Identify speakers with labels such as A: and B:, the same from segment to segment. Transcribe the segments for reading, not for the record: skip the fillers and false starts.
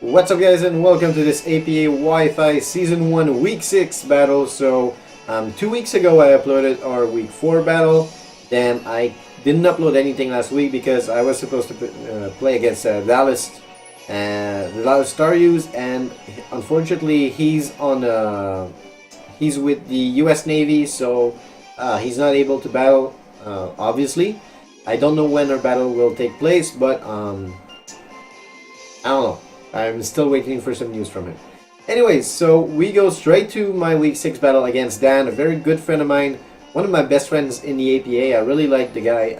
A: What's up guys and welcome to this APA Wi-Fi Season 1 Week 6 battle. So 2 weeks ago I uploaded our Week 4 battle. Then I didn't upload anything last week because I was supposed to play against Dallas Staryus, and unfortunately he's with the US Navy, so he's not able to battle, obviously. I don't know when our battle will take place, but I don't know. I'm still waiting for some news from him. Anyways, so we go straight to my Week 6 battle against Dan, a very good friend of mine, one of my best friends in the APA. I really like the guy.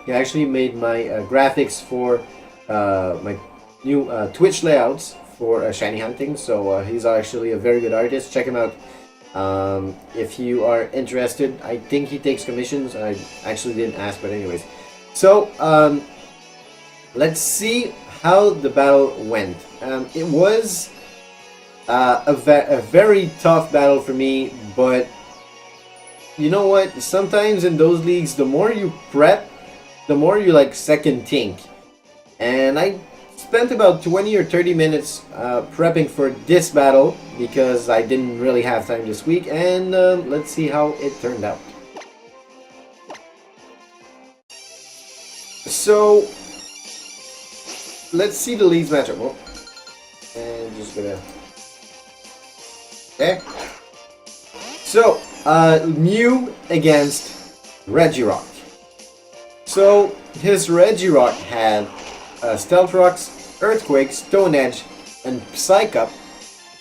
A: He actually made my graphics for my new Twitch layouts for shiny hunting, so he's actually a very good artist. Check him out if you are interested. I think he takes commissions. I actually didn't ask, but anyways. So let's see how the battle went. It was a very tough battle for me, but you know what? Sometimes in those leagues, the more you prep, the more you like second think. And I spent about 20 or 30 minutes prepping for this battle because I didn't really have time this week, and let's see how it turned out. So let's see the leagues matchup. Oh, and just gonna. Okay. So, Mew against Regirock. So, his Regirock had Stealth Rocks, Earthquake, Stone Edge, and Psycup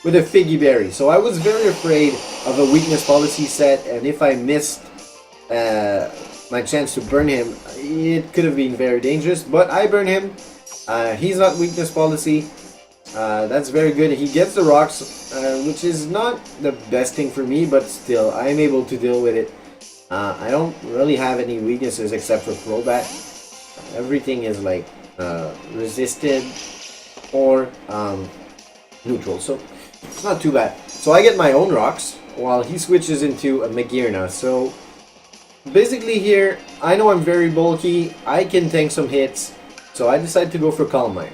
A: with a Figgy Berry. So, I was very afraid of a weakness policy set, and if I missed my chance to burn him, it could have been very dangerous. But I burned him. He's not weakness policy. That's very good. He gets the rocks, which is not the best thing for me, but still, I'm able to deal with it. I don't really have any weaknesses except for Crobat. Everything is like resisted or neutral, so it's not too bad. So I get my own rocks while he switches into a Magearna. So basically here, I know I'm very bulky. I can tank some hits. So I decided to go for Calm Mind,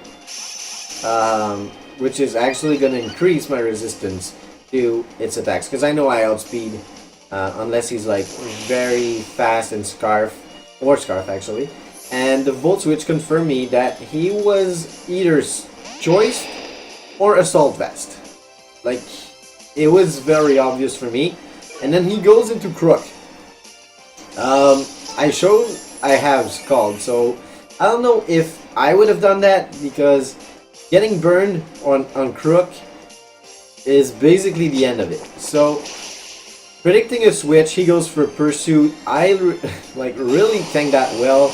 A: which is actually going to increase my resistance to its attacks, because I know I outspeed unless he's like very fast and Scarf actually. And the Volt Switch confirmed me that he was either Choice or Assault Vest. Like, it was very obvious for me. And then he goes into Crook. I have Scald, so I don't know if I would have done that, because getting burned on Crook is basically the end of it. So, predicting a switch, he goes for Pursuit. I really tank that well.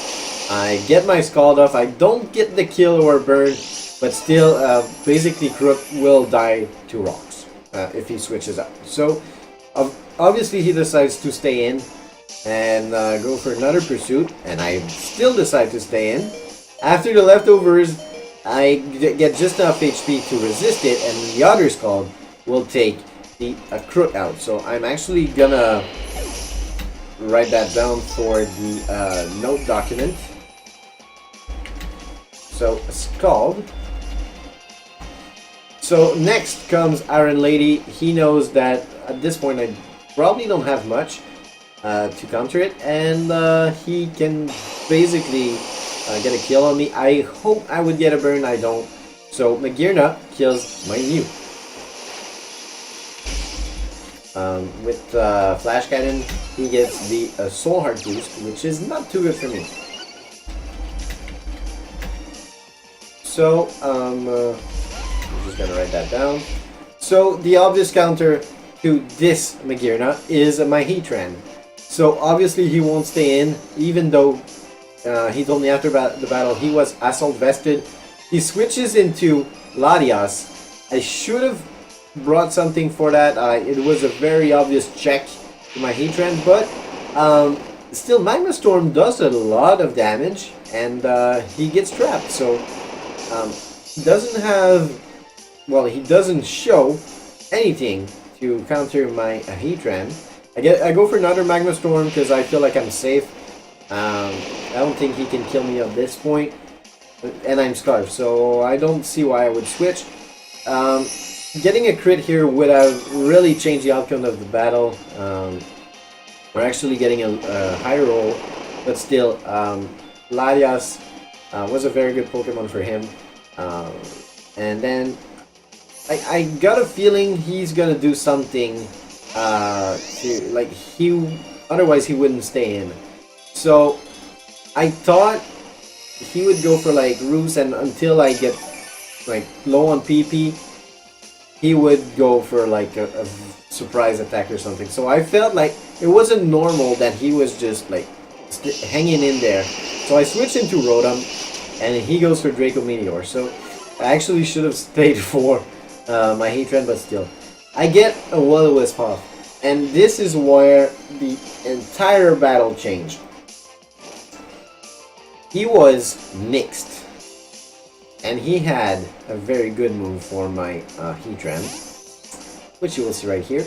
A: I get my Scald off. I don't get the kill or burn, but still, basically Crook will die to rocks if he switches out. So, obviously he decides to stay in and go for another Pursuit, and I still decide to stay in. After the leftovers, I get just enough HP to resist it, and the other Scald will take the Crook out. So I'm actually gonna write that down for the note document. So Scald. So next comes Iron Lady. He knows that at this point I probably don't have much to counter it, and he can basically get a kill on me. I hope I would get a burn. I don't. So Magearna kills my Mew. With Flash Cannon, he gets the Soul Heart boost, which is not too good for me. So I'm just gonna write that down. So the obvious counter to this Magearna is my Heatran. So obviously he won't stay in, even though he told me after the battle he was Assault Vested. He switches into Latias. I should have brought something for that. It was a very obvious check to my Heatran, but still Magma Storm does a lot of damage, and he gets trapped. So he doesn't have, well, he doesn't show anything to counter my Heatran. I go for another Magma Storm because I feel like I'm safe. I don't think he can kill me at this point. And I'm Scarf, so I don't see why I would switch. Getting a crit here would have really changed the outcome of the battle. We're actually getting a high roll, but still, Larias was a very good Pokemon for him. And then I got a feeling he's gonna do something otherwise he wouldn't stay in. So I thought he would go for like Roost, and until I get like low on PP, he would go for like a surprise attack or something. So I felt like it wasn't normal that he was just like hanging in there. So I switched into Rotom, and he goes for Draco Meteor. So I actually should have stayed for my Heatran, but still. I get a Will-O-Wisp off, and this is where the entire battle changed. He was mixed, and he had a very good move for my Heatran, which you will see right here.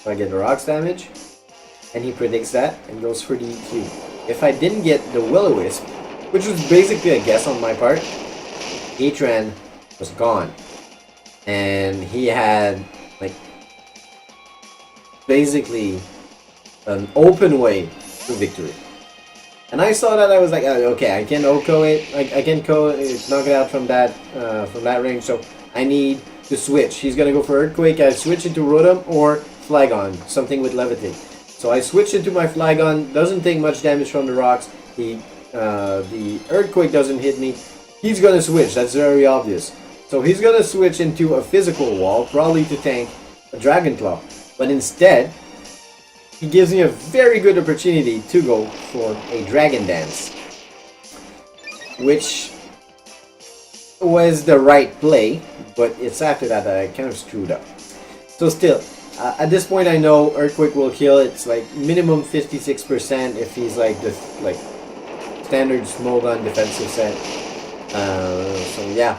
A: So I get the rocks damage, and he predicts that and goes for the EQ. If I didn't get the Will-O-Wisp, which was basically a guess on my part, Heatran was gone, and he had like basically an open way to victory. And I saw that, I was like, okay, I can OHKO it, I can knock it out from that range, so I need to switch. He's gonna go for Earthquake, I switch into Rotom or Flygon, something with Levitate. So I switch into my Flygon, doesn't take much damage from the rocks, the Earthquake doesn't hit me, he's gonna switch, that's very obvious. So he's gonna switch into a physical wall, probably to tank a Dragon Claw. But instead, he gives me a very good opportunity to go for a Dragon Dance, which was the right play, but it's after that I kind of screwed up. So still, at this point I know Earthquake will kill. It's like minimum 56% if he's like the standard small gun defensive set. So yeah,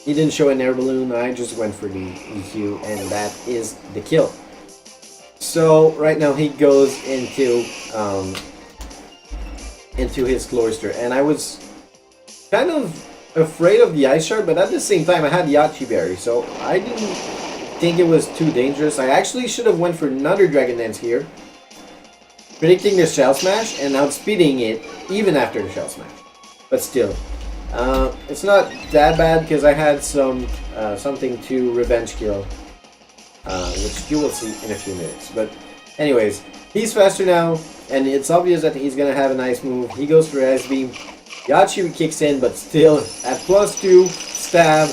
A: he didn't show an air balloon. I just went for the EQ, and that is the kill. So right now he goes into his Cloyster, and I was kind of afraid of the Ice Shard, but at the same time I had the Yachi Berry, so I didn't think it was too dangerous. I actually should have went for another Dragon Dance here, predicting the Shell Smash and outspeeding it even after the Shell Smash. But still, it's not that bad because I had something to revenge kill. Which you will see in a few minutes. But anyways, he's faster now, and it's obvious that he's gonna have a nice move. He goes for Ice Beam. Yachi kicks in, but still at +2 stab,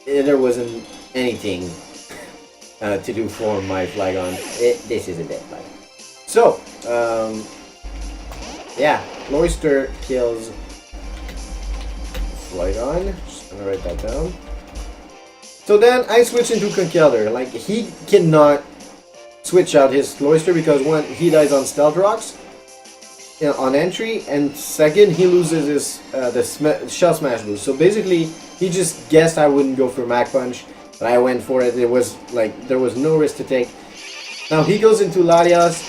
A: there wasn't anything to do for my Flygon. This is a dead Flygon. So, yeah, Cloyster kills Flygon. Just gonna write that down. So then I switch into Conkeldurr. Like, he cannot switch out his Cloyster because one, he dies on Stealth Rocks on entry, and second, he loses his Shell Smash boost. So basically, he just guessed I wouldn't go for Mach Punch, but I went for it. It was like there was no risk to take. Now he goes into Larias,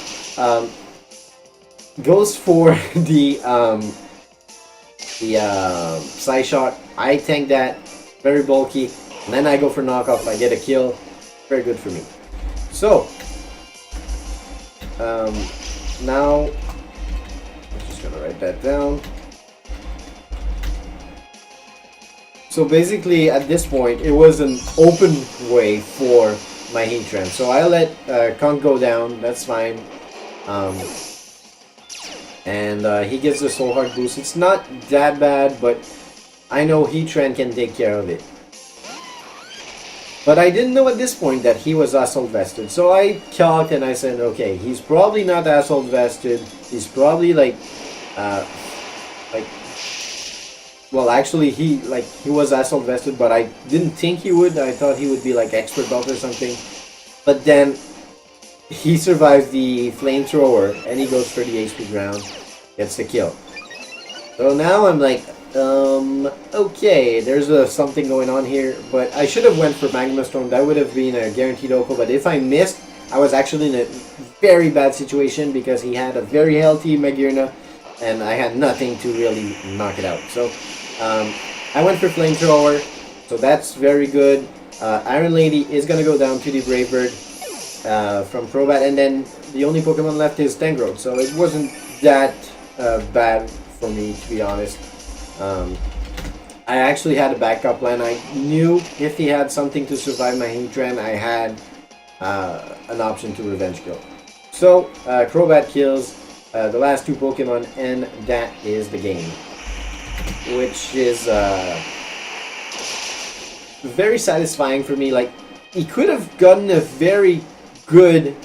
A: goes for the Psy Shot. I tank that, very bulky. And then I go for knockoff, I get a kill. Very good for me. So, now, I'm just gonna write that down. So basically, at this point, it was an open way for my Heatran. So I let Conk go down, that's fine. And he gets the Soul Heart boost. It's not that bad, but I know Heatran can take care of it. But I didn't know at this point that he was Assault Vested. So I calced and I said, okay, he's probably not Assault Vested. He's probably well, actually he was Assault Vested, but I didn't think he would. I thought he would be like Expert Belt or something. But then he survives the Flamethrower and he goes for the HP ground, gets the kill. So now I'm like, okay, there's something going on here, but I should have went for Magma Storm. That would have been a guaranteed OHKO, but if I missed, I was actually in a very bad situation because he had a very healthy Magearna, and I had nothing to really knock it out. So I went for Flamethrower, so that's very good. Iron Lady is gonna go down to the Brave Bird from Crobat, and then the only Pokemon left is Tangrowth, so it wasn't that bad for me, to be honest. I actually had a backup plan. I knew if he had something to survive my Heatran, I had an option to Revenge Kill. So, Crobat kills the last two Pokemon, and that is the game. Which is very satisfying for me. Like, he could have gotten a very good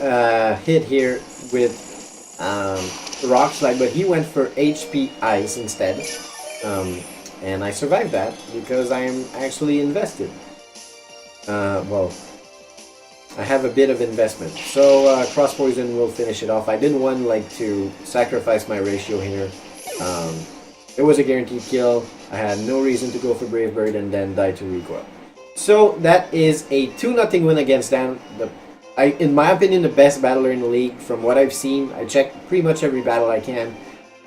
A: hit here with Rock Slide, but he went for HP Ice instead. And I survived that because I am actually invested. Well, I have a bit of investment. So Cross Poison will finish it off. I didn't want to sacrifice my ratio here. It was a guaranteed kill. I had no reason to go for Brave Bird and then die to recoil. So that is a 2-0 win against Dan. In my opinion, the best battler in the league from what I've seen. I checked pretty much every battle I can.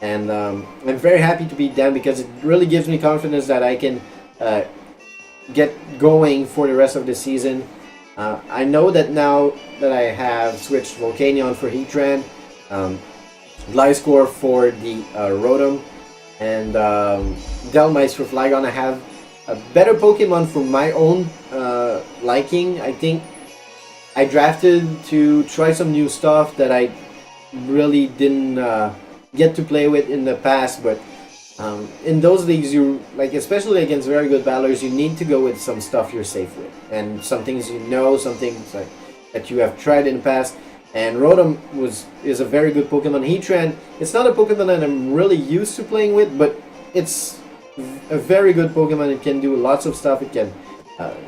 A: And I'm very happy to beat Dan because it really gives me confidence that I can get going for the rest of the season. I know that now that I have switched Volcanion for Heatran, Gliscor for the Rotom, and Delmice for Flygon, I have a better Pokemon for my own liking. I think I drafted to try some new stuff that I really didn't get to play with in the past, but in those leagues, especially against very good battlers, you need to go with some stuff you're safe with, and some things some things that you have tried in the past. And Rotom is a very good Pokemon. Heatran, it's not a Pokemon that I'm really used to playing with, but it's a very good Pokemon. It can do lots of stuff. It can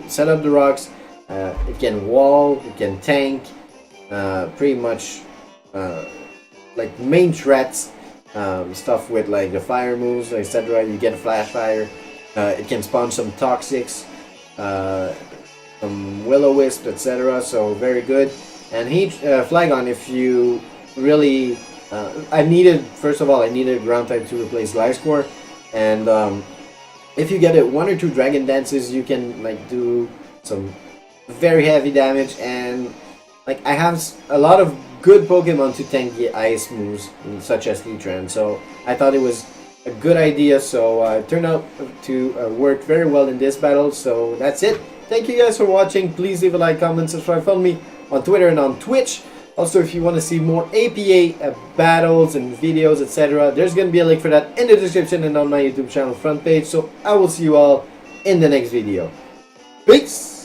A: set up the rocks, it can wall, it can tank, pretty much main threats. Stuff with the fire moves, etc. You get a flash fire. It can spawn some toxics, some Will-O-Wisp, etc. So very good. And Flygon, if you really, first of all, I needed ground type to replace Gliscor, and if you get it 1 or 2 Dragon Dances, you can do some very heavy damage. And I have a lot of good Pokemon to tank the ice moves, such as Heatran. So I thought it was a good idea. So it turned out to work very well in this battle. So that's it. Thank you guys for watching. Please leave a like, comment, subscribe, follow me on Twitter and on Twitch. Also, if you want to see more APA battles and videos, etc., there's going to be a link for that in the description and on my YouTube channel front page. So I will see you all in the next video. Peace!